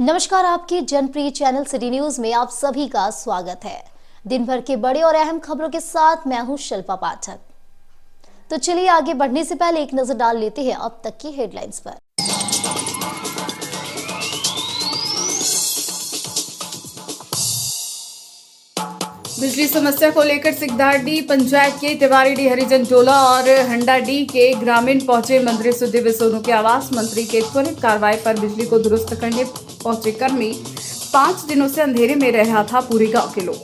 नमस्कार, आपके जनप्रिय channel city news में आप सभी का स्वागत है। दिन भर के बड़े और अहम खबरों के साथ मैं हूं शिल्पा पाठक। तो चलिए आगे बढ़ने से पहले एक नजर डाल लेते हैं अब तक की हेडलाइंस पर। बिजली समस्या को लेकर सिकदारडी पंचायत के तिवारीडीह हरिजन टोला और हंडाडीह के ग्रामीण पहुंचे मंत्री सुदीव्य सोनू के आवास। मंत्री के त्वरित कार्रवाई पर बिजली को दुरुस्त करने पहुंचे कर्मी 5 दिनों से अंधेरे में रह रहा था पूरे गांव के लोग।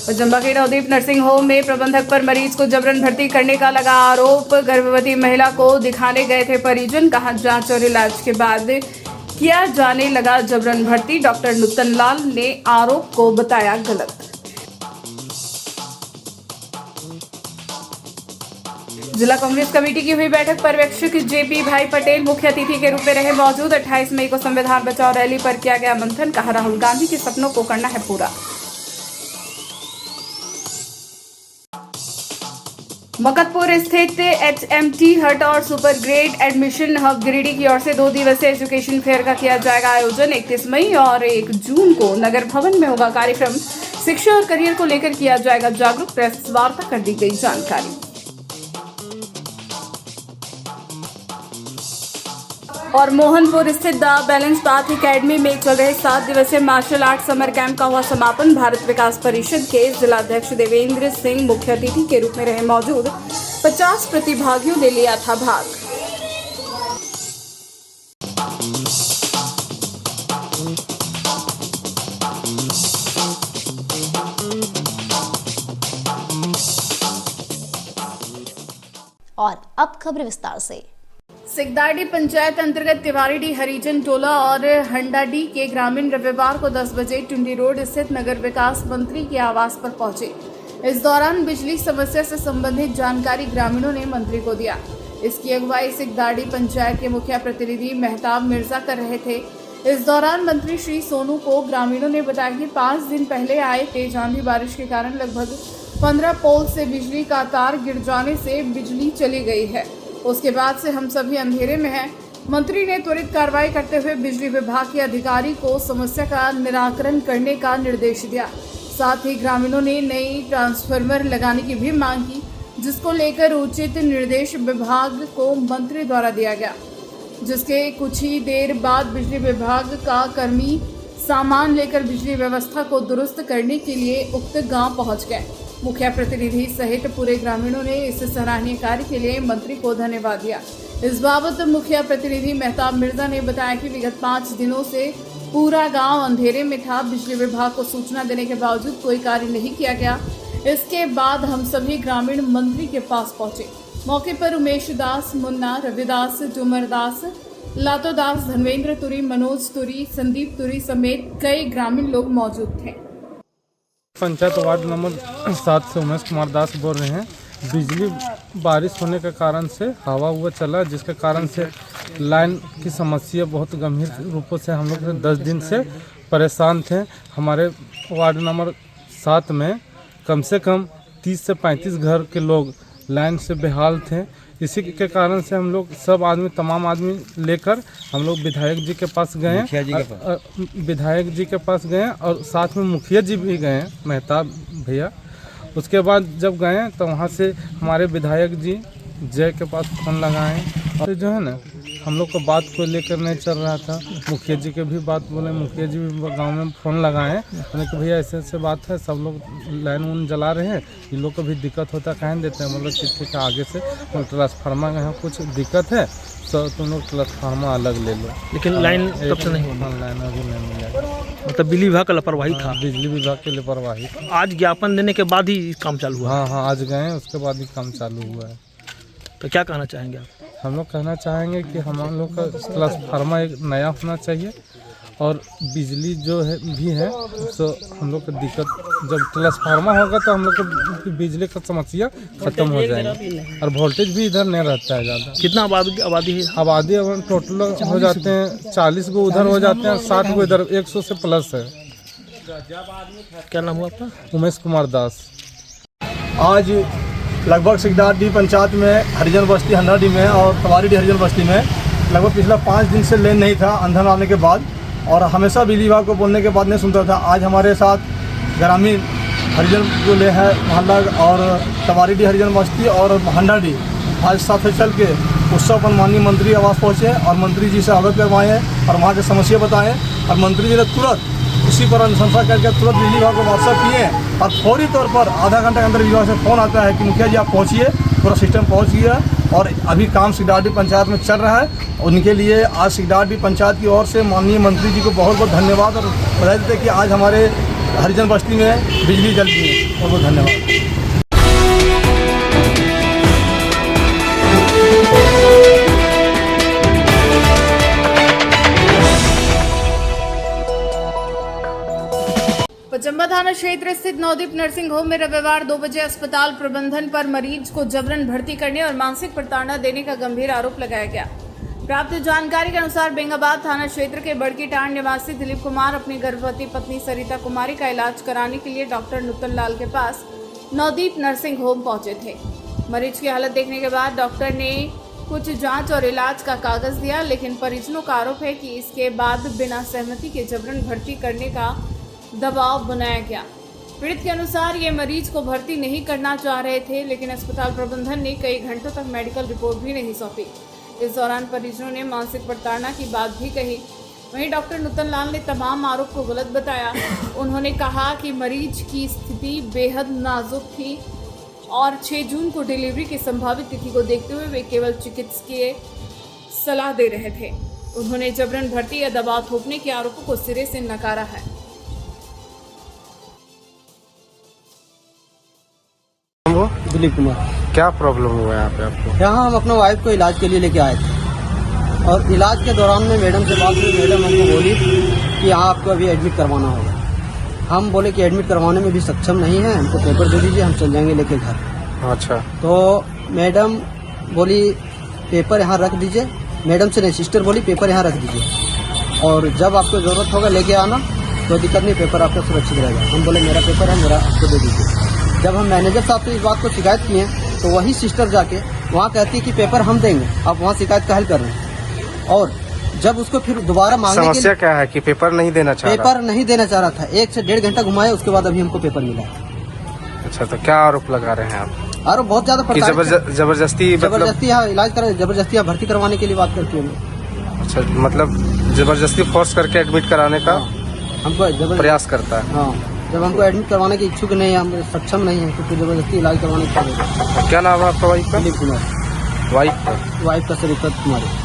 चंबा के नवदीप नर्सिंग होम में प्रबंधक पर मरीज को जबरन भर्ती करने का लगा आरोप। गर्भवती महिला को दिखाने गए थे परिजन, कहा जांच और इलाज के बाद किया जाने लगा जबरन भर्ती। डॉक्टर नुतन लाल ने आरोप को बताया गलत। जिला कांग्रेस कमेटी की हुई बैठक, पर्यवेक्षक जेपी भाई पटेल मुख्य अतिथि के रूप में रहे मौजूद। 28 मई को संविधान बचाओ रैली पर किया गया मंथन, कहा राहुल गांधी के सपनों को करना है पूरा। मकतपुर स्थित HMT हट और super grade admission hub Giridih की ओर से 2 दिवसीय एजुकेशन फेयर का किया जाएगा आयोजन। 31 मई और 1 जून को नगर भवन में होगा कार्यक्रम। शिक्षा और करियर को लेकर किया जाएगा जागरूक। प्रेस वार्ता कर दी गई जानकारी। और मोहनपुर स्थित द बैलेंस पाथ एकेडमी में चल रहे 7 दिवसीय मार्शल आर्ट समर कैंप का हुआ समापन। भारत विकास परिषद के जिलाध्यक्ष देवेंद्र सिंह मुख्य अतिथि के रूप में रहे मौजूद। 50 प्रतिभागियों ने लिया था भाग। और अब खबर विस्तार से। सिकदारडी पंचायत अंतर्गत तिवारीडीह हरिजन टोला और हंडाडीह के ग्रामीण रविवार को 10 बजे टुंडी रोड स्थित नगर विकास मंत्री के आवास पर पहुंचे। इस दौरान बिजली समस्या से संबंधित जानकारी ग्रामीणों ने मंत्री को दिया। इसकी अगुवाई सिकदारडी पंचायत के मुखिया प्रतिनिधि मेहताब मिर्जा कर रहे थे। इस दौरान मंत्री श्री सोनू को ग्रामीणों ने बताया कि 5 दिन पहले आए तेज आंधी बारिश के कारण लगभग 15 पोल से बिजली का तार गिर जाने से बिजली चली गई है। उसके बाद से हम सभी अंधेरे में हैं। मंत्री ने त्वरित कार्रवाई करते हुए बिजली विभाग के अधिकारी को समस्या का निराकरण करने का निर्देश दिया। साथ ही ग्रामीणों ने नई ट्रांसफार्मर लगाने की भी मांग की, जिसको लेकर उचित निर्देश विभाग को मंत्री द्वारा दिया गया। जिसके कुछ ही देर बाद बिजली विभाग का कर्मी सामान लेकर बिजली व्यवस्था को दुरुस्त करने के लिए उक्त गाँव पहुँच गए। मुखिया प्रतिनिधि सहित पूरे ग्रामीणों ने इस सराहनीय कार्य के लिए मंत्री को धन्यवाद दिया। इस बाबत मुखिया प्रतिनिधि मेहताब मिर्जा ने बताया कि विगत 5 दिनों से पूरा गांव अंधेरे में था। बिजली विभाग को सूचना देने के बावजूद कोई कार्य नहीं किया गया। इसके बाद हम सभी ग्रामीण मंत्री के पास पहुंचे। मौके पर उमेश दास, मुन्ना, रविदास, जुमर दास, लातो दास, धर्मेंद्र तुरी, मनोज तुरी, संदीप तुरी समेत कई ग्रामीण लोग मौजूद थे। पंचायत वार्ड नंबर 7 से उमेश कुमार दास बोल रहे हैं। बिजली बारिश होने के कारण से हवा हुआ चला, जिसके कारण से लाइन की समस्या बहुत गंभीर रूपों से हम लोग 10 दिन से परेशान थे। हमारे वार्ड नंबर 7 में कम से कम 30 से 35 घर के लोग लाइन से बेहाल थे। इसी के कारण से हम लोग सब आदमी, तमाम आदमी लेकर हम लोग विधायक जी के पास गए, विधायक जी के पास गए और साथ में मुखिया जी भी गए, मेहताब भैया। उसके बाद जब गए तो वहाँ से हमारे विधायक जी जय के पास फ़ोन लगाए और जो है ना हम लोग को बात को लेकर नहीं चल रहा था। मुखिया जी के भी बात बोले, मुखिया जी भी गांव में फ़ोन लगाए, बोले कि भैया ऐसे ऐसे बात है, सब लोग लाइन उन जला रहे हैं, इन लोग को भी दिक्कत होता कहीं देते हैं। मतलब कि ठीक है, आगे से ट्रांसफार्मर यहाँ कुछ दिक्कत है तो तुम लोग ट्रांसफार्मर अलग ले लो। लेकिन लाइन तब से नहीं हुआ, लाइन अभी नहीं मिलेगा। मतलब बिजली विभाग का लापरवाही था। बिजली विभाग की लापरवाही। आज ज्ञापन देने के बाद ही काम चालू हुआ। हाँ, आज गए उसके बाद ही काम चालू हुआ है। तो क्या कहना चाहेंगे आप? हम लोग कहना चाहेंगे कि हम लोग का ट्रांसफार्मर एक नया होना चाहिए और बिजली जो है भी है तो हम लोग को दिक्कत, जब ट्रांसफार्मर होगा तो हम लोग को बिजली का समस्या खत्म हो जाएगी और वोल्टेज भी इधर नहीं रहता है ज़्यादा। कितना आबादी है? आबादी टोटल हो जाते हैं 40 को उधर हो जाते हैं, 60 को इधर, 100 से प्लस है। क्या नाम हुआ आपका? उमेश कुमार दास। आज लगभग सिकदारडी पंचायत में हरिजन बस्ती हंडाडी में और तवारीडी हरिजन बस्ती में लगभग पिछला 5 दिन से लेन नहीं था अंधन आने के बाद, और हमेशा बिजली विभाग को बोलने के बाद नहीं सुनता था। आज हमारे साथ ग्रामीण हरिजन जो ले है मोहल्ला और तवारीडी हरिजन बस्ती और हंडाडी आज साथ चल के उत्सव पर माननीय मंत्री आवास पहुँचे और मंत्री जी से अवगत करवाए हैं और वहाँ की समस्या बताएं, और मंत्री जी ने तुरंत उसी पर अनुशंसा करके तुरंत बिजली विभाग को व्हाट्सअप किए और फौरी तौर पर आधा घंटे के अंदर विभाग से फ़ोन आता है कि मुखिया जी आप पहुँचिए, पूरा सिस्टम पहुँच गया और अभी काम सिकदारडी पंचायत में चल रहा है। उनके लिए आज सिकदारडी पंचायत की ओर से माननीय मंत्री जी को बहुत बहुत धन्यवाद और बधाई देते कि आज हमारे हरिजन बस्ती में बिजली जल गई है। बहुत बहुत धन्यवाद। पचम्बा थाना क्षेत्र स्थित नवदीप नर्सिंग होम में रविवार 2 बजे अस्पताल प्रबंधन पर मरीज को जबरन भर्ती करने और मानसिक प्रताड़ना देने का गंभीर आरोप लगाया गया। प्राप्त जानकारी के अनुसार बेंगाबाद थाना क्षेत्र के बड़की टांड निवासी दिलीप कुमार अपनी गर्भवती पत्नी सरिता कुमारी का इलाज कराने के लिए डॉक्टर नुतन लाल के पास नवदीप नर्सिंग होम पहुंचे थे। मरीज की हालत देखने के बाद डॉक्टर ने कुछ जांच और इलाज का कागज दिया, लेकिन परिजनों का आरोप है कि इसके बाद बिना सहमति के जबरन भर्ती करने का दबाव बनाया गया। पीड़ित के अनुसार ये मरीज को भर्ती नहीं करना चाह रहे थे, लेकिन अस्पताल प्रबंधन ने कई घंटों तक मेडिकल रिपोर्ट भी नहीं सौंपी। इस दौरान परिजनों ने मानसिक प्रताड़ना की बात भी कही। वहीं डॉक्टर नुतन लाल ने तमाम आरोप को गलत बताया। उन्होंने कहा कि मरीज की स्थिति बेहद नाजुक थी और 6 जून को डिलीवरी की संभावित तिथि को देखते हुए वे केवल चिकित्सकीय सलाह दे रहे थे। उन्होंने जबरन भर्ती या दबाव थोपने के आरोपों को सिरे से नकारा है। दिलीप कुमार। क्या प्रॉब्लम हुआ यहाँ पे आपको? यहाँ हम अपने वाइफ को इलाज के लिए लेके आए थे और इलाज के दौरान में मैडम से बात हुई। मैडम हमको बोली कि यहाँ आपको अभी एडमिट करवाना होगा। हम बोले कि एडमिट करवाने में भी सक्षम नहीं है, हमको पेपर दे दीजिए, हम चल जाएंगे लेके घर। अच्छा। तो मैडम बोली पेपर यहाँ रख दीजिए। मैडम से नहीं, सिस्टर बोली पेपर यहाँ रख दीजिए और जब आपको ज़रूरत होगा लेके आना, कोई दिक्कत नहीं, पेपर आपका सुरक्षित रहेगा। हम बोले मेरा पेपर है, मेरा आपको दे दीजिए। जब हम मैनेजर साहब से इस बात को शिकायत किए तो वही सिस्टर जाके वहाँ कहती है कि पेपर हम देंगे, आप वहाँ शिकायत काहे कर रहे हैं। और जब उसको फिर दोबारा मांगने के समस्या क्या है कि पेपर नहीं देना चाह रहा? पेपर नहीं देना चाह रहा था। 1 से 1.5 घंटा घुमाया, उसके बाद अभी हमको पेपर मिला। अच्छा, तो क्या आरोप लगा रहे हैं आप? आरोप बहुत ज्यादा जबरदस्ती यहाँ इलाज कर, जबरदस्ती यहाँ भर्ती करवाने के लिए बात करती है। अच्छा, मतलब जबरदस्ती फोर्स करके एडमिट कराने का हमको प्रयास करता है। हाँ, जब हमको एडमिट करवाने की इच्छुक नहीं है, हम सक्षम नहीं है, तो फिर जबरदस्ती इलाज करवाने का। क्या नाम है आपका वाइफ का? दिलीप कुमार। वाइफ का सरिता कुमारी।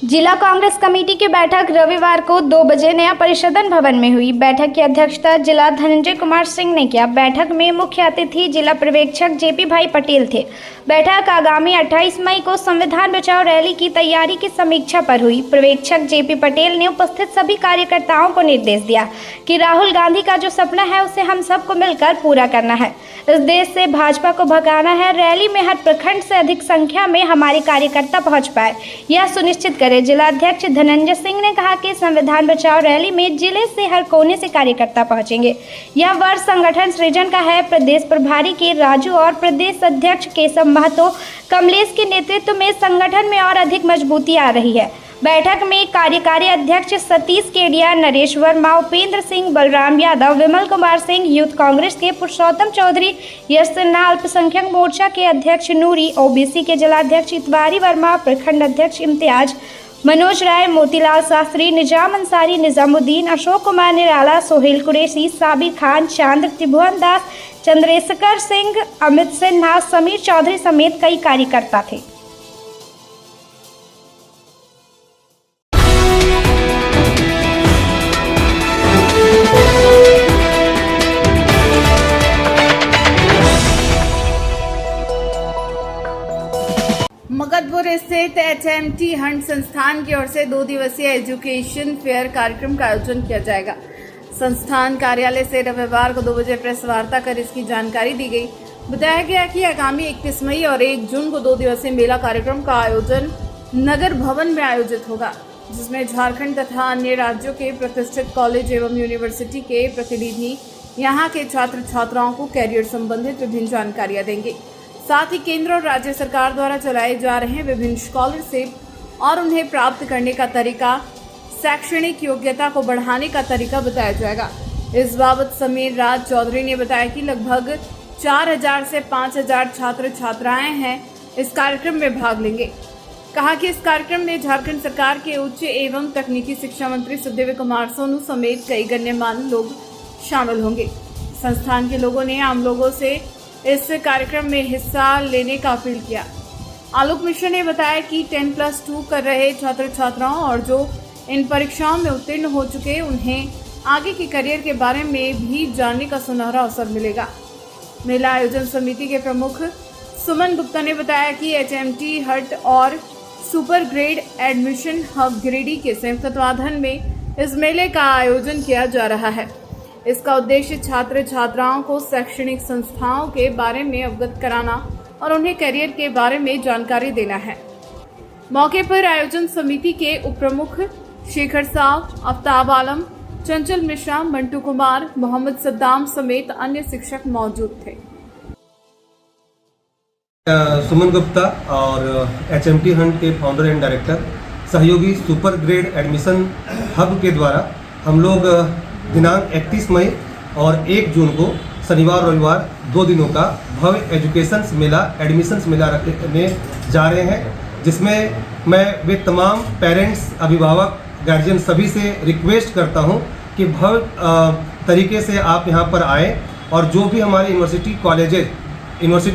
जिला कांग्रेस कमेटी की बैठक रविवार को 2 बजे नया परिषदन भवन में हुई। बैठक की अध्यक्षता जिला धनंजय कुमार सिंह ने किया। बैठक में मुख्य अतिथि जिला पर्यवेक्षक जेपी भाई पटेल थे। बैठक आगामी 28 मई को संविधान बचाओ रैली की तैयारी की समीक्षा पर हुई। पर्यवेक्षक जेपी पटेल ने उपस्थित सभी कार्यकर्ताओं को निर्देश दिया कि राहुल गांधी का जो सपना है उसे हम सबको मिलकर पूरा करना है। इस देश से भाजपा को भगाना है। रैली में हर प्रखंड से अधिक संख्या में हमारे कार्यकर्ता पहुंच पाए, यह सुनिश्चित करें। जिला अध्यक्ष धनंजय सिंह ने कहा कि संविधान बचाओ रैली में जिले से हर कोने से कार्यकर्ता पहुंचेंगे। यह वर्ष संगठन सृजन का है। प्रदेश प्रभारी के राजू और प्रदेश अध्यक्ष केशव महतो कमलेश के नेतृत्व में संगठन में और अधिक मजबूती आ रही है। बैठक में कार्यकारी अध्यक्ष सतीश केडिया, नरेश वर्मा, उपेंद्र सिंह, बलराम यादव, विमल कुमार सिंह, यूथ कांग्रेस के पुरुषोत्तम चौधरी, यश सिन्हा, अल्पसंख्यक मोर्चा के अध्यक्ष नूरी, ओबीसी के जिलाध्यक्ष इतवारी वर्मा, प्रखंड अध्यक्ष इम्तियाज, मनोज राय, मोतीलाल शास्त्री, निजाम अंसारी, निजामुद्दीन, अशोक कुमार निराला, सोहेल कुरैशी, साबिर खान, चांद्र, त्रिभुवन दास, चंद्रेशकर सिंह, अमित सिन्हा, समीर चौधरी समेत कई कार्यकर्ता थे। मगधपुर स्थित HMT हंट संस्थान की ओर से 2 दिवसीय एजुकेशन फेयर कार्यक्रम का आयोजन किया जाएगा। संस्थान कार्यालय से रविवार को 2 बजे प्रेस वार्ता कर इसकी जानकारी दी गई। बताया गया कि आगामी 31 मई और 1 जून को 2 दिवसीय मेला कार्यक्रम का आयोजन नगर भवन में आयोजित होगा, जिसमें झारखंड तथा अन्य राज्यों के प्रतिष्ठित कॉलेज एवं यूनिवर्सिटी के प्रतिनिधि यहां के छात्र छात्राओं को कैरियर संबंधित विभिन्न जानकारियां देंगे। साथ ही केंद्र और राज्य सरकार द्वारा चलाए जा रहे विभिन्न स्कॉलरशिप और उन्हें प्राप्त करने का तरीका, शैक्षणिक योग्यता को बढ़ाने का तरीका बताया जाएगा। इस बाबत समीर राज चौधरी ने बताया कि लगभग 4000 से 5000 छात्र छात्राएं हैं इस कार्यक्रम में भाग लेंगे। कहा कि इस कार्यक्रम में झारखंड सरकार के उच्च एवं तकनीकी शिक्षा मंत्री सुखदेव कुमार सोनू समेत कई गण्यमान्य लोग शामिल होंगे। संस्थान के लोगों ने आम लोगों से इस कार्यक्रम में हिस्सा लेने का अपील किया। आलोक मिश्रा ने बताया कि 10+2 कर रहे छात्र छात्राओं और जो इन परीक्षाओं में उत्तीर्ण हो चुके उन्हें आगे के करियर के बारे में भी जानने का सुनहरा अवसर मिलेगा। मेला आयोजन समिति के प्रमुख सुमन गुप्ता ने बताया कि HMT हट और super grade admission hub Giridih के संयुक्त तत्वाधान में इस मेले का आयोजन किया जा रहा है। इसका उद्देश्य छात्र छात्राओं को शैक्षणिक संस्थाओं के बारे में अवगत कराना और उन्हें करियर के बारे में जानकारी देना है। मौके पर आयोजन समिति के उप प्रमुख शेखर साव, आफ्ताब आलम, चंचल मिश्रा, मंटू कुमार, मोहम्मद सद्दाम समेत अन्य शिक्षक मौजूद थे। सुमन गुप्ता और HMT हंट के फाउंडर एंड डायरेक्टर, सहयोगी सुपर ग्रेड एडमिशन हब के द्वारा हम लोग दिनांक 31 मई और 1 जून को शनिवार रविवार 2 दिनों का भव्य एजुकेशंस मेला, एडमिशंस मेला रखने जा रहे हैं, जिसमें मैं वे तमाम पेरेंट्स, अभिभावक, गार्जियन सभी से रिक्वेस्ट करता हूं कि भव्य तरीके से आप यहां पर आएँ और जो भी हमारे यूनिवर्सिटी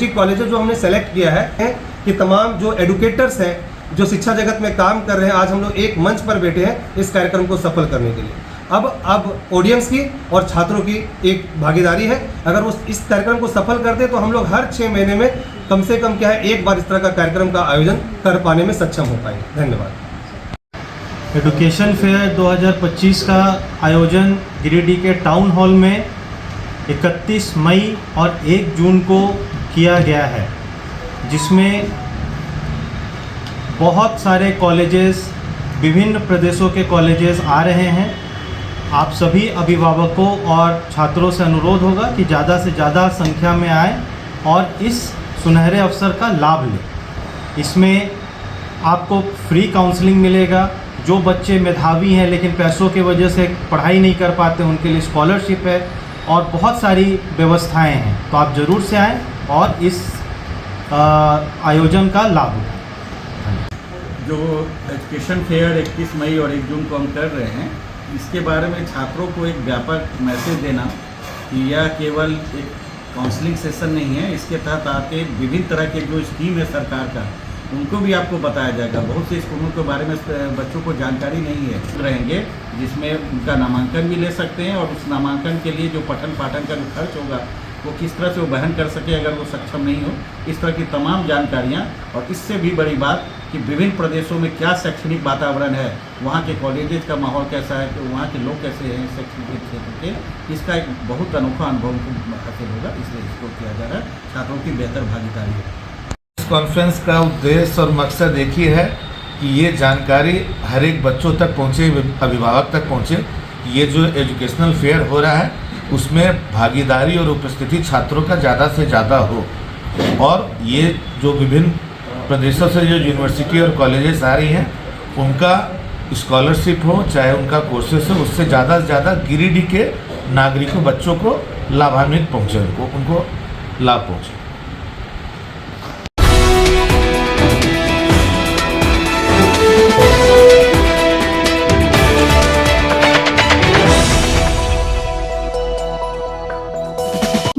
कॉलेजेस जो हमने सेलेक्ट किया है कि तमाम जो एडुकेटर्स हैं, जो शिक्षा जगत में काम कर रहे हैं, आज हम लोग एक मंच पर बैठे हैं इस कार्यक्रम को सफल करने के लिए। अब ऑडियंस की और छात्रों की एक भागीदारी है। अगर वो इस कार्यक्रम को सफल करते तो हम लोग हर 6 महीने में कम से कम क्या है, एक बार इस तरह का कार्यक्रम का आयोजन कर पाने में सक्षम हो पाएंगे। धन्यवाद। एडुकेशन फेयर 2025 का आयोजन गिरिडीह के टाउन हॉल में 31 मई और 1 जून को किया गया है, जिसमें बहुत सारे कॉलेजेस, विभिन्न प्रदेशों के कॉलेजेस आ रहे हैं। आप सभी अभिभावकों और छात्रों से अनुरोध होगा कि ज़्यादा से ज़्यादा संख्या में आएँ और इस सुनहरे अवसर का लाभ लें। इसमें आपको फ्री काउंसलिंग मिलेगा। जो बच्चे मेधावी हैं लेकिन पैसों की वजह से पढ़ाई नहीं कर पाते, उनके लिए स्कॉलरशिप है और बहुत सारी व्यवस्थाएं हैं। तो आप ज़रूर से आएँ और इस आयोजन का लाभ उठाएं। जो एजुकेशन फेयर 31 मई और 1 जून को हम कर रहे हैं, इसके बारे में छात्रों को एक व्यापक मैसेज देना कि यह केवल एक काउंसलिंग सेशन नहीं है। इसके तहत आके विभिन्न तरह के जो स्कीम है सरकार का, उनको भी आपको बताया जाएगा। बहुत से स्कूलों के बारे में बच्चों को जानकारी नहीं है, रहेंगे जिसमें उनका नामांकन भी ले सकते हैं और उस नामांकन के लिए जो पठन पाठन का जो खर्च होगा वो किस तरह से वो वहन कर सके अगर वो सक्षम नहीं हो। इस तरह की तमाम जानकारियाँ, और इससे भी बड़ी बात कि विभिन्न प्रदेशों में क्या शैक्षणिक वातावरण है, वहाँ के कॉलेजेस का माहौल कैसा है, तो वहाँ के लोग कैसे हैं शैक्षणिक क्षेत्र के, इसका एक बहुत अनोखा अनुभव हासिल होगा। इसलिए इसको किया जा रहा है, छात्रों की बेहतर भागीदारी है। इस कॉन्फ्रेंस का उद्देश्य और मकसद एक ही है कि ये जानकारी हर एक बच्चों तक पहुँचे, अभिभावक तक पहुँचे। ये जो एजुकेशनल फेयर हो रहा है उसमें भागीदारी और उपस्थिति छात्रों का ज़्यादा से ज़्यादा हो, और ये जो विभिन्न प्रदेशों से जो यूनिवर्सिटी और कॉलेजेस आ रही हैं उनका स्कॉलरशिप हो, चाहे उनका कोर्सेस हो, उससे ज़्यादा से ज़्यादा गिरिडीह के नागरिकों, बच्चों को लाभान्वित पहुँचे, उनको लाभ पहुँचे।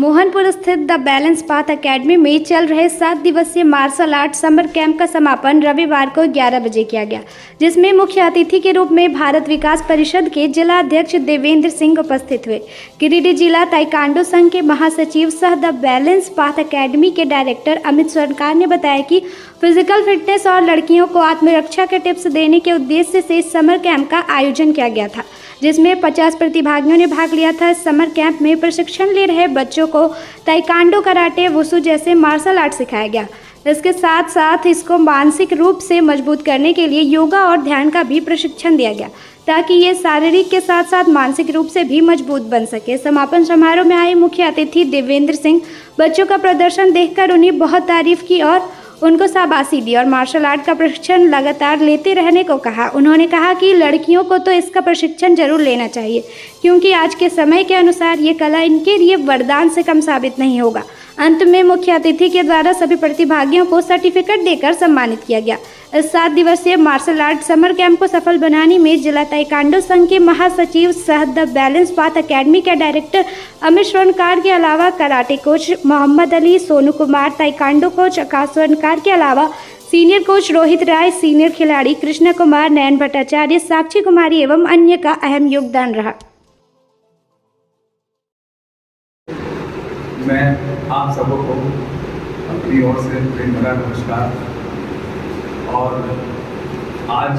मोहनपुर स्थित द बैलेंस पाथ एकेडमी में चल रहे 7 दिवसीय मार्शल आर्ट समर कैंप का समापन रविवार को 11 बजे किया गया, जिसमें मुख्य अतिथि के रूप में भारत विकास परिषद के जिला अध्यक्ष देवेंद्र सिंह उपस्थित हुए। गिरिडीह जिला ताइक्वांडो संघ के महासचिव सह द बैलेंस पाथ एकेडमी के डायरेक्टर अमित सरकार ने बताया कि फिजिकल फिटनेस और लड़कियों को आत्मरक्षा के टिप्स देने के उद्देश्य से इस समर कैंप का आयोजन किया गया था, जिसमें 50 प्रतिभागियों ने भाग लिया था। इस समर कैंप में प्रशिक्षण ले रहे बच्चों को ताइक्वांडो, कराटे, वुशु जैसे मार्शल आर्ट सिखाया गया। इसके साथ साथ इसको मानसिक रूप से मजबूत करने के लिए योगा और ध्यान का भी प्रशिक्षण दिया गया ताकि ये शारीरिक के साथ साथ मानसिक रूप से भी मजबूत बन सके। समापन समारोह में आए मुख्य अतिथि देवेंद्र सिंह बच्चों का प्रदर्शन देखकर उन्हें बहुत तारीफ की और उनको शाबाशी दी और मार्शल आर्ट का प्रशिक्षण लगातार लेते रहने को कहा। उन्होंने कहा कि लड़कियों को तो इसका प्रशिक्षण जरूर लेना चाहिए क्योंकि आज के समय के अनुसार ये कला इनके लिए वरदान से कम साबित नहीं होगा। अंत में मुख्य अतिथि के द्वारा सभी प्रतिभागियों को सर्टिफिकेट देकर सम्मानित किया गया। इस 7 दिवसीय मार्शल आर्ट समर कैंप को सफल बनाने में जिला ताइक्वांडो संघ के महासचिव सह द बैलेंस पाथ अकेडमी के डायरेक्टर अमित स्वर्णकार के अलावा karate coach Mohammed Ali, Sonu Kumar, taekwondo coach Akash Swarnkar के अलावा senior coach Rohit Rai, senior खिलाड़ी कृष्ण कुमार, नयन भट्टाचार्य, साक्षी कुमारी एवं अन्य का अहम योगदान रहा। मैं आप सबको अपनी ओर से प्रेम भरा नमस्कार। और आज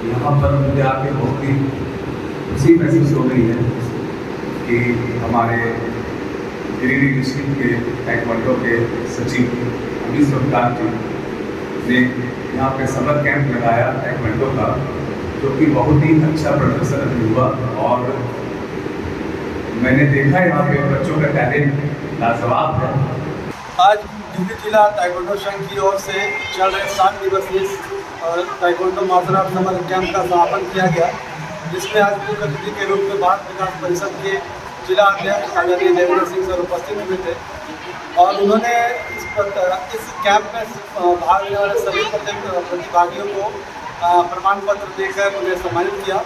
यहाँ पर मुझे आके बहुत ही खुशी महसूस हो रही है कि हमारे गिरिडीह डिस्ट्रिक्ट के ताइक्वांडो के सचिव अमित स्वर्णकार जी ने यहाँ पे समर कैंप लगाया ताइक्वांडो का, जो कि बहुत ही अच्छा प्रदर्शन हुआ। और मैंने देखा यहाँ पे बच्चों का टैलेंट लाजवाब है। आज गिरिडीह जिला ताइक्वांडो संघ की ओर से चल रहे 7 दिवसीय taekwondo martial art summer camp का समापन किया गया, जिसमें आज मुख्य अतिथि के रूप में भारत विकास परिषद के जिला अध्यक्ष आदरणीय देवेंद्र सिंह सर उपस्थित हुए थे और उन्होंने इस कैंप में भाग लेने वाले सभी प्रतिभागियों को प्रमाण पत्र देकर उन्हें सम्मानित किया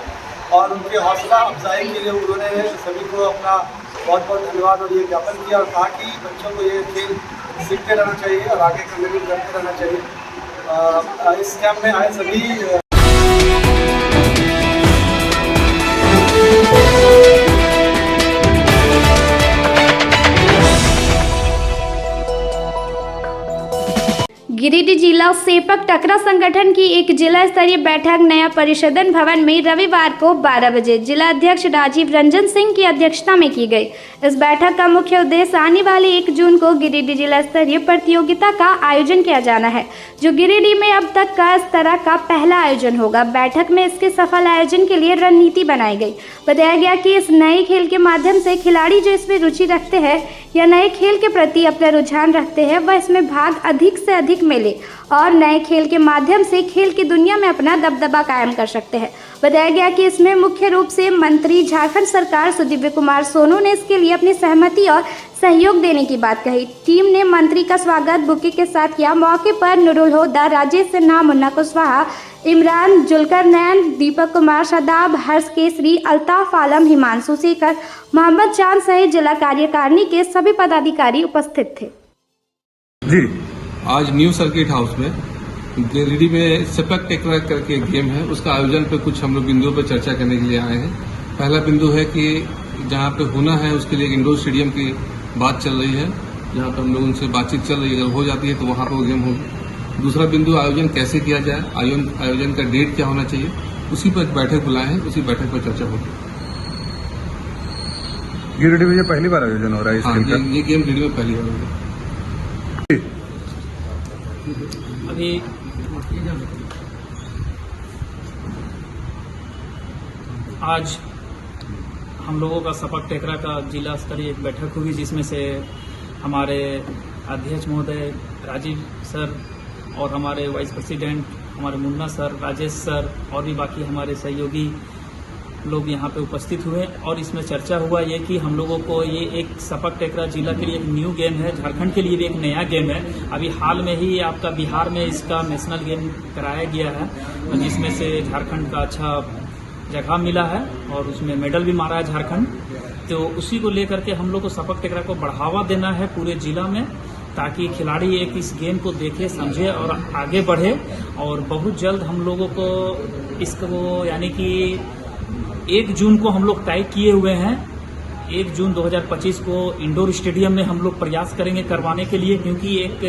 और उनके हौसला अफजाई के लिए उन्होंने सभी को अपना बहुत बहुत धन्यवाद और ये ज्ञापन किया और कहा कि बच्चों को ये खेल सीखते रहना चाहिए और आगे कंटिन्यू करते रहना चाहिए। इस कैंप में आए सभी गिरिडीह जिला सेपक टकरा संगठन की एक जिला स्तरीय बैठक नया परिषदन भवन में रविवार को 12 बजे जिला अध्यक्ष राजीव रंजन सिंह की अध्यक्षता में की गई। इस बैठक का मुख्य उद्देश्य आने वाले 1 जून को गिरिडीह जिला स्तरीय प्रतियोगिता का आयोजन किया जाना है, जो गिरिडीह में अब तक का इस तरह का पहला आयोजन होगा। बैठक में इसके सफल आयोजन के लिए रणनीति बनाई गई। बताया गया कि इस नए खेल के माध्यम से खिलाड़ी जो इसमें रुचि रखते हैं या नए खेल के प्रति अपना रुझान रखते हैं, वह इसमें भाग अधिक से अधिक मिले और नए खेल के माध्यम से खेल की दुनिया में अपना दबदबा कायम कर सकते हैं। बताया गया कि इसमें मुख्य रूप से मंत्री झारखंड सरकार सुदिव्य कुमार सोनू ने इसके लिए अपनी सहमति और सहयोग देने की बात कही। टीम ने मंत्री का स्वागत बुके के साथ किया। मौके पर नुरुल होदा, राजेश सिन्हा, मुन्ना कुशवाहा, इमरान, जुल्करनैन, दीपक कुमार, शादाब, हर्ष केसरी, अल्ताफ आलम, हिमांशु शेखर, मोहम्मद चांद सहित जिला कार्यकारिणी के सभी पदाधिकारी उपस्थित थे। जी आज न्यू सर्किट हाउस में गिरिडीह में सेपक टकरा करके गेम है, उसका आयोजन पे कुछ हम लोग बिंदुओं पर चर्चा करने के लिए आए हैं। पहला बिंदु है कि जहाँ पे होना है उसके लिए इंडोर स्टेडियम की बात चल रही है, जहाँ पे हम लोग उनसे बातचीत चल रही है। अगर हो जाती है तो वहाँ पर वो गेम होगी। दूसरा बिंदु आयोजन कैसे किया जाए, आयोजन का डेट क्या होना चाहिए, उसी पर बैठक बुलाए हैं, उसी बैठक पर चर्चा होगी। गिरिडीह में ये पहली बार आयोजन हो रहा है इस गेम का? ये गेम गिरिडीह में पहली बार हो रहा है। अभी आज हम लोगों का सेपक टकरा का जिला स्तरीय एक बैठक हुई, जिसमें से हमारे अध्यक्ष महोदय राजीव सर और हमारे वाइस प्रेसिडेंट हमारे मुन्ना सर, राजेश सर और भी बाकी हमारे सहयोगी लोग यहाँ पे उपस्थित हुए और इसमें चर्चा हुआ ये कि हम लोगों को ये एक सेपक टकरा जिला के लिए एक न्यू गेम है, झारखंड के लिए भी एक नया गेम है। अभी हाल में ही आपका बिहार में इसका नेशनल गेम कराया गया है, जिसमें से झारखंड का अच्छा जगह मिला है और उसमें मेडल भी मारा है झारखंड। तो उसी को लेकर के हम लोग को सेपक टकरा को बढ़ावा देना है पूरे जिला में, ताकि खिलाड़ी एक इस गेम को देखे, समझे और आगे बढ़े। और बहुत जल्द हम लोगों को इसको यानी कि 1 जून को हम लोग तय किए हुए हैं 1 जून 2025 को इंडोर स्टेडियम में हम लोग प्रयास करेंगे करवाने के लिए, क्योंकि एक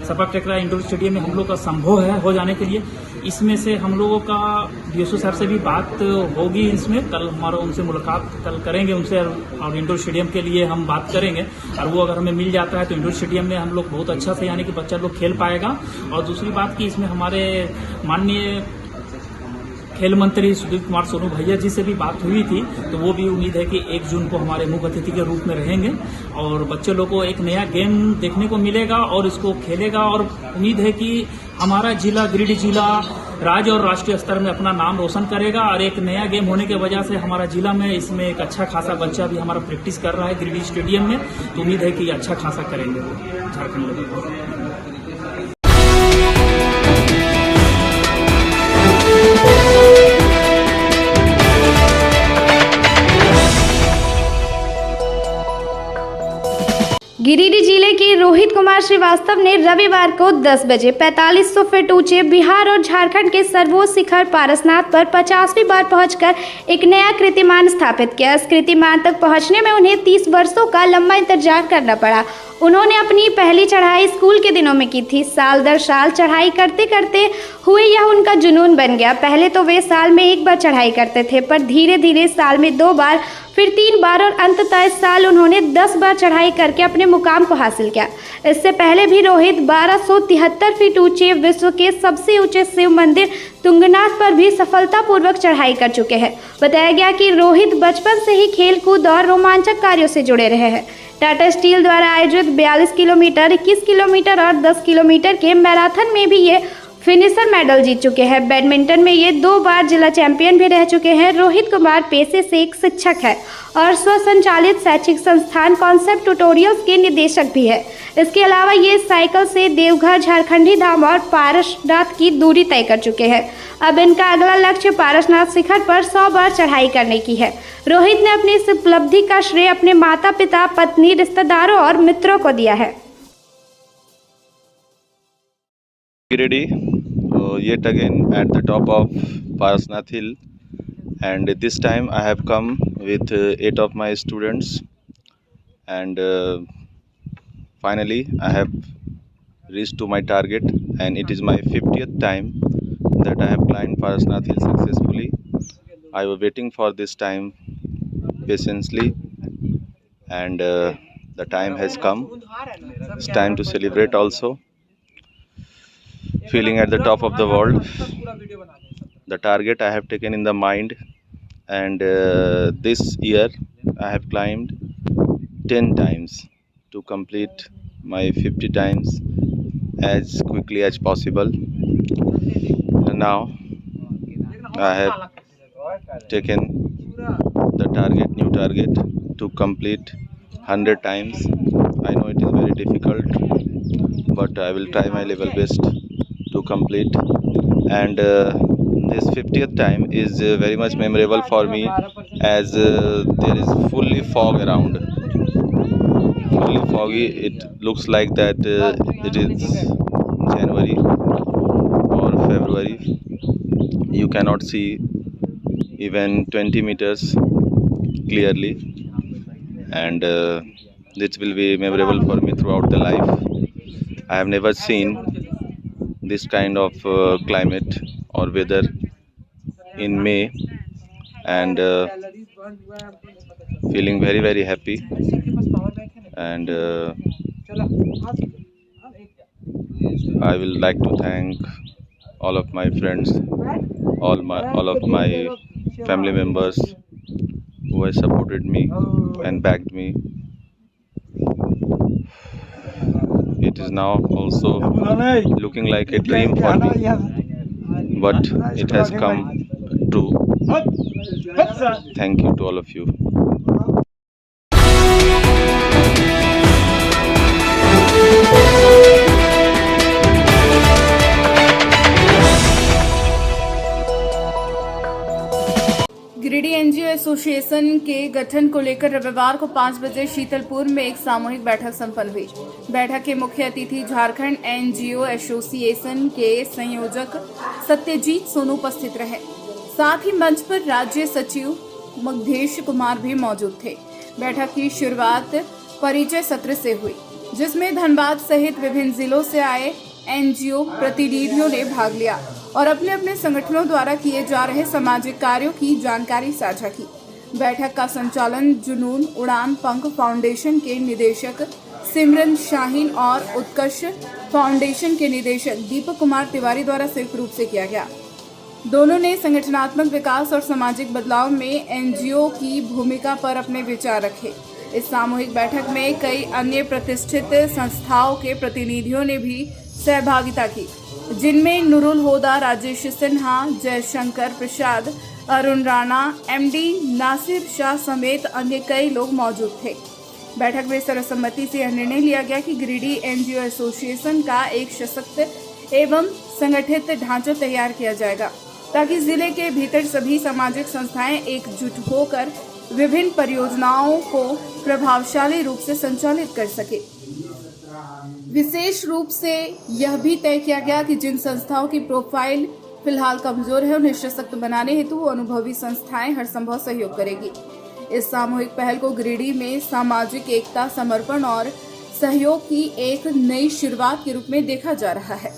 सपक टेकरा इंडोर स्टेडियम में हम लोग का संभव है हो जाने के लिए। इसमें से हम लोगों का डीएसओ सर से भी बात होगी, इसमें कल हमारा उनसे मुलाकात कल करेंगे उनसे, और इंडोर स्टेडियम के लिए हम बात करेंगे, और वो अगर हमें मिल जाता है तो इंडोर स्टेडियम में हम लोग बहुत अच्छा से यानी कि बच्चा लोग खेल पाएगा। और दूसरी बात कि इसमें हमारे माननीय खेल मंत्री सुदीप कुमार सोनू भैया जी से भी बात हुई थी, तो वो भी उम्मीद है कि 1 जून को हमारे मुख्य अतिथि के रूप में रहेंगे और बच्चे लोगों को एक नया गेम देखने को मिलेगा और इसको खेलेगा। और उम्मीद है कि हमारा जिला गिरिडीह जिला राज्य और राष्ट्रीय स्तर में अपना नाम रोशन करेगा, और एक नया गेम होने की वजह से हमारा जिला में इसमें एक अच्छा खासा बच्चा भी हमारा प्रैक्टिस कर रहा है गिरिडीह स्टेडियम में, तो उम्मीद है कि अच्छा खासा करेंगे झारखंड लोग। गिरिडीह जिले के रोहित कुमार श्रीवास्तव ने रविवार को 10 बजे 4500 फीट ऊंचे बिहार और झारखंड के सर्वोच्च शिखर पारसनाथ पर 50वीं बार पहुंचकर एक नया कीर्तिमान स्थापित किया। इस कीर्तिमान तक पहुंचने में उन्हें 30 वर्षों का लंबा इंतजार करना पड़ा। उन्होंने अपनी पहली चढ़ाई स्कूल के दिनों में की थी। साल दर साल चढ़ाई करते करते हुए यह उनका जुनून बन गया। पहले तो वे साल में 1 बार चढ़ाई करते थे, पर धीरे धीरे साल में 2 बार, फिर 3 बार और अंततः इस साल उन्होंने 10 बार चढ़ाई करके अपने मुकाम को हासिल किया। इससे पहले भी रोहित 1273 फीट ऊंचे विश्व के सबसे ऊंचे शिव मंदिर तुंगनाथ पर भी सफलतापूर्वक चढ़ाई कर चुके हैं। बताया गया कि रोहित बचपन से ही खेल कूद और रोमांचक कार्यों से जुड़े रहे हैं। टाटा स्टील द्वारा आयोजित 42 किलोमीटर, 21 किलोमीटर और 10 किलोमीटर के मैराथन में भी ये फिनिशर मेडल जीत चुके हैं। बैडमिंटन में ये 2 बार जिला चैंपियन भी रह चुके हैं। रोहित कुमार पेशे से एक शिक्षक है और स्वसंचालित शैक्षिक संस्थान कॉन्सेप्ट ट्यूटोरियल्स के निदेशक भी है। इसके अलावा ये साइकिल से देवघर, झारखंडी धाम और पारसनाथ की दूरी तय कर चुके हैं। अब इनका अगला लक्ष्य पारसनाथ शिखर पर 100 बार चढ़ाई करने की है। रोहित ने अपनी इस उपलब्धि का श्रेय अपने माता पिता, पत्नी, रिश्तेदारों और मित्रों को दिया है। Yet again at the top of Parasnath Hill, and this time I have come with 8 of my students, and finally I have reached to my target, and it is my 50th time that I have climbed Parasnath Hill successfully. I was waiting for this time patiently, and the time has come. It's time to celebrate also. Feeling at the top of the world, the target I have taken in the mind, and this year I have climbed 10 times to complete my 50 times as quickly as possible. And now I have taken the new target to complete 100 times. I know it is very difficult, but I will try my level best to complete, and this 50th time is very much memorable for me, as there is fully fog around, fully foggy. It looks like that it is January or February. You cannot see even 20 meters clearly, and this will be memorable for me throughout the life. I have never seen this kind of climate or weather in May, and feeling very, very happy, and I will like to thank all of my friends, all of my family members who have supported me and backed me. It is now also looking like a dream for me, but it has come true. Thank you to all of you. Giridih NGO association के गठन को लेकर रविवार को 5 बजे शीतलपुर में एक सामूहिक बैठक संपन्न हुई। बैठक के मुख्य अतिथि झारखंड एनजीओ एसोसिएशन के संयोजक सत्यजीत सोनू उपस्थित रहे। साथ ही मंच पर राज्य सचिव मगधेश कुमार भी मौजूद थे। बैठक की शुरुआत परिचय सत्र से हुई, जिसमें धनबाद सहित विभिन्न जिलों से आए एनजीओ प्रतिनिधियों ने भाग लिया और अपने अपने संगठनों द्वारा किए जा रहे सामाजिक कार्यों की जानकारी साझा की। बैठक का संचालन जुनून उड़ान पंख फाउंडेशन के निदेशक सिमरन शाहीन और उत्कर्ष फाउंडेशन के निदेशक दीपक कुमार तिवारी द्वारा संयुक्त रूप से किया गया। दोनों ने संगठनात्मक विकास और सामाजिक बदलाव में एनजीओ की भूमिका पर अपने विचार रखे। इस सामूहिक बैठक में कई अन्य प्रतिष्ठित संस्थाओं के प्रतिनिधियों ने भी सहभागिता की, जिनमें नूरुल हुदा, राजेश सिन्हा, जयशंकर प्रसाद, अरुण राणा, एमडी नासिर शाह समेत अन्य कई लोग मौजूद थे। बैठक में सर्वसम्मति से यह निर्णय लिया गया कि गिरिडीह एनजीओ एसोसिएशन का एक सशक्त एवं संगठित ढांचा तैयार किया जाएगा, ताकि जिले के भीतर सभी सामाजिक संस्थाएं एकजुट होकर विभिन्न परियोजनाओं को प्रभावशाली रूप से संचालित कर सके। विशेष रूप से यह भी तय किया गया कि जिन संस्थाओं की प्रोफाइल फिलहाल कमजोर है, उन्हें सशक्त बनाने हेतु अनुभवी संस्थाएं हर संभव सहयोग करेगी। इस सामूहिक पहल को गिरिडीह में सामाजिक एकता, समर्पण और सहयोग की एक नई शुरुआत के रूप में देखा जा रहा है।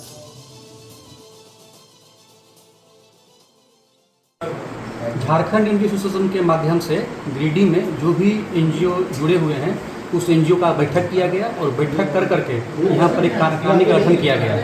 झारखंड एनजीओ एसोसिएशन के माध्यम से गिरिडीह में जो भी एनजीओ जुड़े हुए हैं उस एनजीओ का बैठक किया गया और बैठक कर करके यहाँ पर एक कार्यकारिणी का गठन किया गया।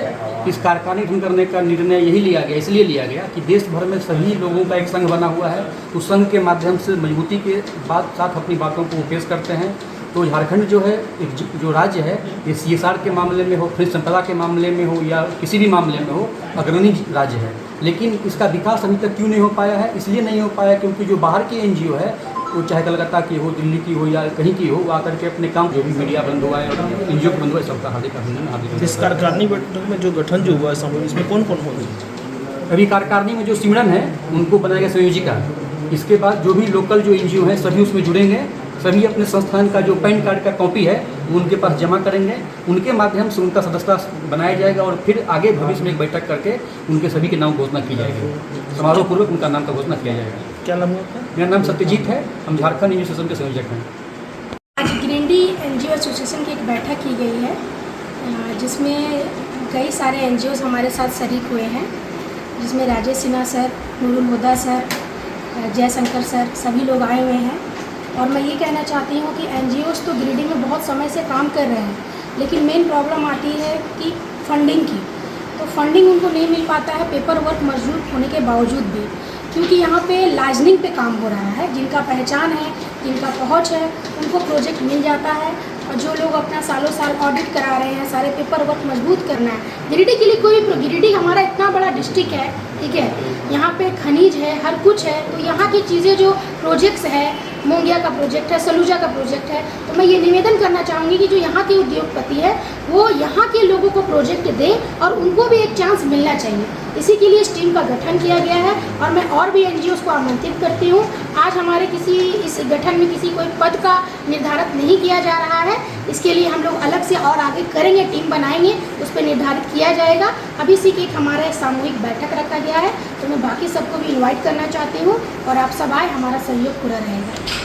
इस कार्यकारिणी गठन करने का निर्णय यही लिया गया, इसलिए लिया गया कि देश भर में सभी लोगों का एक संघ बना हुआ है। उस संघ के माध्यम से मजबूती के साथ अपनी बातों को पेश करते हैं। तो झारखंड जो है एक जो राज्य है, ये CSR के मामले में हो, खनिज संपदा के मामले में हो या किसी भी मामले में हो, अग्रणी राज्य है। लेकिन इसका विकास अभी तक क्यों नहीं हो पाया है? इसलिए नहीं हो पाया क्योंकि जो बाहर की एनजीओ है, वो चाहे कलकत्ता की हो, दिल्ली की हो या कहीं की हो, वो आकर के अपने काम, जो भी मीडिया बंद हुआ है और एनजीओ बंद हुआ है, सबका हार्दिक अभिनंदन। इस कार्यकारिणी बैठक में जो गठन जो हुआ है, इसमें कौन कौन होगा? अभी कार्यकारिणी में जो सिमरन है उनको बनाया गया संयोजिका। इसके बाद जो भी लोकल जो एनजीओ हैं सभी उसमें जुड़ेंगे। सभी अपने संस्थान का जो पैन कार्ड का कॉपी है वो उनके पास जमा करेंगे। उनके माध्यम से उनका सदस्यता बनाया जाएगा और फिर आगे भविष्य में एक बैठक करके उनके सभी के नाम घोषणा की जाएगी। समारोह पूर्वक उनका नाम का घोषणा किया जाएगा। क्या नाम है आपका? मेरा नाम सत्यजीत है। हम झारखंड एनजीओ एसोसिएशन के संयोजक हैं। आज गिरिडीह एनजीओ एसोसिएशन की एक बैठक की गई है, जिसमें कई सारे एनजीओज हमारे साथ शरीक हुए हैं, जिसमें राजेश सिन्हा सर, नूरुल हुदा सर, जयशंकर सर, सभी लोग आए हुए हैं। और मैं ये कहना चाहती हूँ कि एनजीओज तो गिरिडीह में बहुत समय से काम कर रहे हैं, लेकिन मेन प्रॉब्लम आती है कि फंडिंग की। तो फंडिंग उनको नहीं मिल पाता है, पेपर वर्क मौजूद होने के बावजूद भी, क्योंकि यहाँ पे लाइजनिंग पे काम हो रहा है। जिनका पहचान है, जिनका पहुँच है, उनको प्रोजेक्ट मिल जाता है। और जो लोग अपना सालों साल ऑडिट करा रहे हैं, सारे पेपर वर्क मजबूत करना है। गिरिडीह के लिए कोई गिरिडीह हमारा इतना बड़ा डिस्ट्रिक्ट है, ठीक है, यहाँ पे खनिज है, हर कुछ है। तो यहाँ की चीज़ें जो प्रोजेक्ट्स है, मोंगिया का प्रोजेक्ट है, सलूजा का प्रोजेक्ट है, तो मैं ये निवेदन करना चाहूँगी कि जो यहाँ के उद्योगपति है वो यहाँ के लोगों को प्रोजेक्ट दें और उनको भी एक चांस मिलना चाहिए। इसी के लिए इस टीम का गठन किया गया है और मैं और भी एनजीओज को आमंत्रित करती हूँ। आज हमारे इस गठन में किसी कोई पद का निर्धारित नहीं किया जा रहा है, इसके लिए हम लोग अलग से और आगे करेंगे, टीम बनाएंगे, उस पर निर्धारित किया जाएगा। अभी इसी की एक हमारा सामूहिक बैठक रखा गया है, तो मैं बाकी सबको भी इन्वाइट करना चाहती हूँ और आप सब आए, हमारा सहयोग पूरा रहेगा।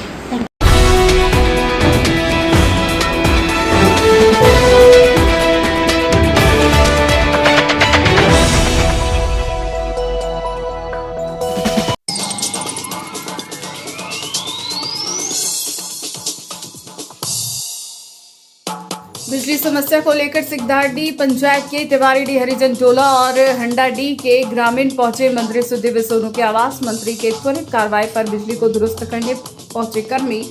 बिजली समस्या को लेकर सिकदारडीह पंचायत के तिवारीडीह हरिजन टोला और हंडाडीह के ग्रामीण पहुंचे मंत्री सुदीप सोनू के आवास। मंत्री के त्वरित कार्रवाई पर बिजली को दुरुस्त करने पहुंचे कर्मी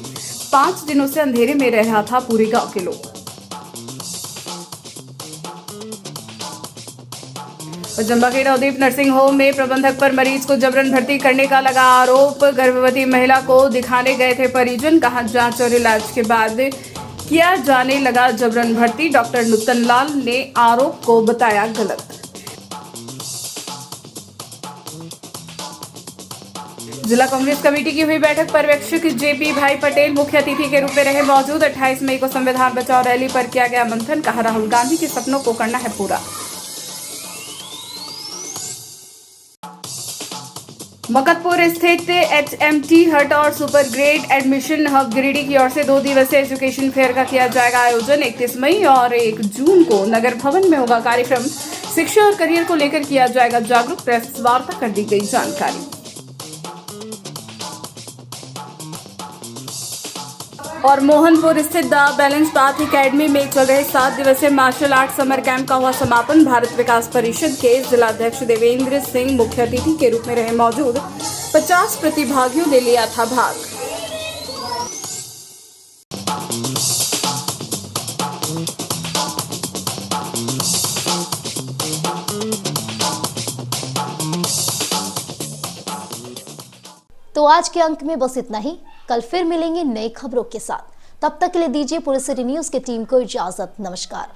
5 दिनों से अंधेरे में रह रहा था पूरे गांव के लोग। चंबा के नवदीप नर्सिंग होम में प्रबंधक पर मरीज को जबरन भर्ती करने का लगा आरोप। गर्भवती महिला को दिखाने गए थे परिजन, कहा जांच और इलाज के बाद किया जाने लगा जबरन भर्ती। डॉक्टर नुतन लाल ने आरोप को बताया गलत। जिला कांग्रेस कमेटी की हुई बैठक, पर्यवेक्षक जेपी भाई पटेल मुख्य अतिथि के रूप में रहे मौजूद। 28 मई को संविधान बचाओ रैली पर किया गया मंथन, कहा राहुल गांधी के सपनों को करना है पूरा। मकतपुर स्थित HMT हट और super grade admission hub Giridih की ओर से 2 दिवसीय एजुकेशन फेयर का किया जाएगा आयोजन। 31 मई और 1 जून को नगर भवन में होगा कार्यक्रम। शिक्षा और करियर को लेकर किया जाएगा जागरूक। प्रेस वार्ता कर दी गई जानकारी। और मोहनपुर स्थित द बैलेंस पाथ एकेडमी में चल रहे 7 दिवसीय मार्शल आर्ट समर कैंप का हुआ समापन। भारत विकास परिषद के जिलाध्यक्ष देवेंद्र सिंह मुख्य अतिथि के रूप में रहे मौजूद। 50 प्रतिभागियों ने लिया था भाग। तो आज के अंक में बस इतना ही। कल फिर मिलेंगे नई खबरों के साथ। तब तक के लिए दीजिए पूरे सिटी न्यूज की टीम को इजाजत। नमस्कार।